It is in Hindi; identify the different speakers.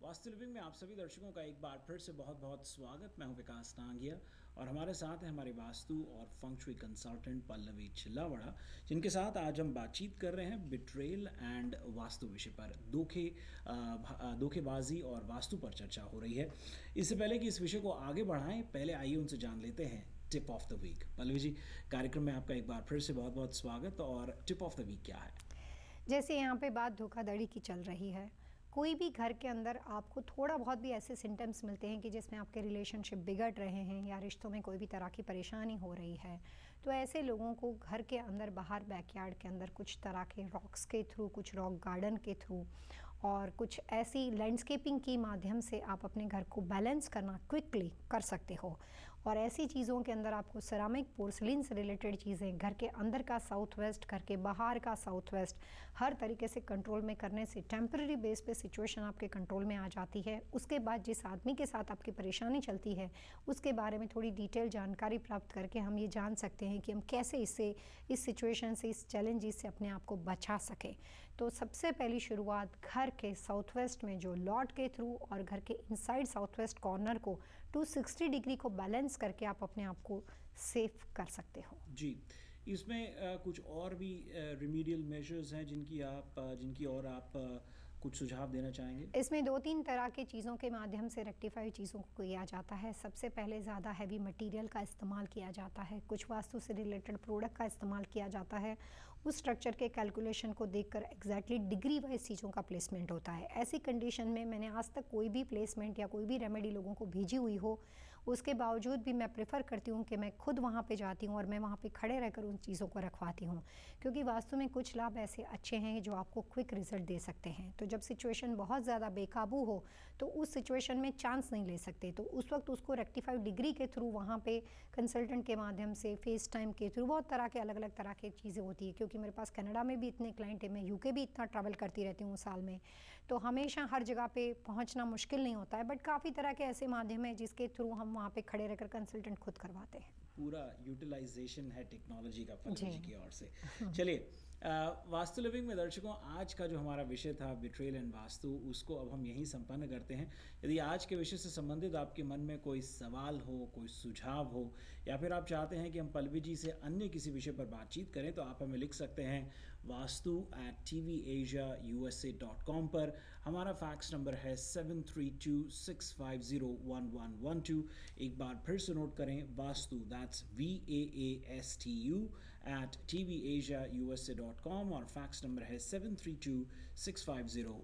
Speaker 1: वास्तु लिविंग में आप सभी दर्शकों का एक बार फिर से बहुत बहुत स्वागत। मैं हूं विकास नांगिया और हमारे साथ हैं हमारे वास्तु और फंक्शुई कंसल्टेंट पल्लवी चिल्लावड़ा, जिनके साथ आज हम बातचीत कर रहे हैं बिट्रेल एंड वास्तु विषय पर। धोखेबाजी और वास्तु पर चर्चा हो रही है। इससे पहले कि इस विषय को आगे बढ़ाएं, पहले आइए उनसे जान लेते हैं tip of the week. Pallavi ji, कार्यक्रम में आपका एक बार फिर से बहुत बहुत स्वागत। और टिप ऑफ द वीक क्या है?
Speaker 2: जैसे यहाँ पे बात धोखाधड़ी की चल रही है, कोई भी घर के अंदर आपको थोड़ा बहुत भी ऐसे सिम्टम्स मिलते हैं कि जिसमें आपके रिलेशनशिप बिगड़ रहे हैं या रिश्तों में कोई भी तरह की परेशानी हो रही है, तो ऐसे लोगों को घर के अंदर बाहर बैकयार्ड के अंदर कुछ तरह के रॉक्स के थ्रू, कुछ रॉक गार्डन के थ्रू और कुछ ऐसी लैंडस्केपिंग के माध्यम से आप अपने घर को बैलेंस करना क्विकली कर सकते हो। और ऐसी चीज़ों के अंदर आपको सेरामिक पोर्सलिन से रिलेटेड चीज़ें, घर के अंदर का साउथ वेस्ट, घर के बाहर का साउथ वेस्ट, हर तरीके से कंट्रोल में करने से टेम्पररी बेस पे सिचुएशन आपके कंट्रोल में आ जाती है। उसके बाद जिस आदमी के साथ आपकी परेशानी चलती है उसके बारे में थोड़ी डिटेल जानकारी प्राप्त करके हम ये जान सकते हैं कि हम कैसे इस सिचुएशन से, इस चैलेंजेस से अपने आप को बचा सकें। तो सबसे पहली शुरुआत घर के साउथ वेस्ट में जो लॉट के थ्रू और घर के इनसाइड साउथ वेस्ट कॉर्नर को 260 डिग्री को बैलेंस करके आप अपने आप को सेफ कर सकते हो।
Speaker 1: जी, इसमें कुछ और भी रिमीडियल मेजर्स हैं जिनकी और आप कुछ सुझाव देना चाहेंगे?
Speaker 2: इसमें 2-3 तरह के चीज़ों के माध्यम से रेक्टिफाई चीज़ों को किया जाता है। सबसे पहले ज़्यादा हैवी मटेरियल का इस्तेमाल किया जाता है, कुछ वास्तु से रिलेटेड प्रोडक्ट का इस्तेमाल किया जाता है। उस स्ट्रक्चर के कैलकुलेशन को देखकर एग्जैक्टली डिग्री वाइज चीज़ों का प्लेसमेंट होता है। ऐसी कंडीशन में मैंने आज तक कोई भी प्लेसमेंट या कोई भी रेमेडी लोगों को भेजी हुई हो, उसके बावजूद भी मैं प्रेफर करती हूँ कि मैं खुद वहाँ पे जाती हूँ और मैं वहाँ पे खड़े रहकर उन चीज़ों को रखवाती हूँ, क्योंकि वास्तु में कुछ लाभ ऐसे अच्छे हैं जो आपको क्विक रिजल्ट दे सकते हैं। तो जब सिचुएशन बहुत ज़्यादा बेकाबू हो तो उस सिचुएशन में चांस नहीं ले सकते, तो उस वक्त उसको रेक्टिफाइड डिग्री के थ्रू वहाँ पे कंसल्टेंट के माध्यम से, फेस टाइम के थ्रू, बहुत तरह के अलग अलग तरह की चीज़ें होती है। क्योंकि मेरे पास कनाडा में भी इतने क्लाइंट है, मैं यूके भी इतना ट्रैवल करती रहती हूँ साल में, तो हमेशा हर जगह पे पहुँचना मुश्किल नहीं होता है। बट काफ़ी तरह के ऐसे माध्यम है जिसके थ्रू हम वहाँ पे खड़े रहकर कंसल्टेंट खुद करवाते हैं।
Speaker 1: पूरा यूटिलाइजेशन है टेक्नोलॉजी का पल्लवी जी
Speaker 2: जी।
Speaker 1: की ओर से। चलिए, वास्तु लिविंग में दर्शकों, आज का जो हमारा विषय था बिट्रेल एंड वास्तु, उसको अब हम यहीं संपन्न करते हैं। यदि आज के विषय से संबंधित आपके मन में कोई सवाल हो, कोई सुझाव हो, या फिर आप चाहते हैं कि हम पल्लवी जी से अन्य किसी विषय पर बातचीत करें, तो आप हमें लिख सकते हैं vastu@tvasiausa.com पर। हमारा फैक्स नंबर है 7326501112। एक बार फिर से नोट करें, वास्तु, दैट्स VAASTU @tvasiausa.com, और फैक्स नंबर है 7326501112।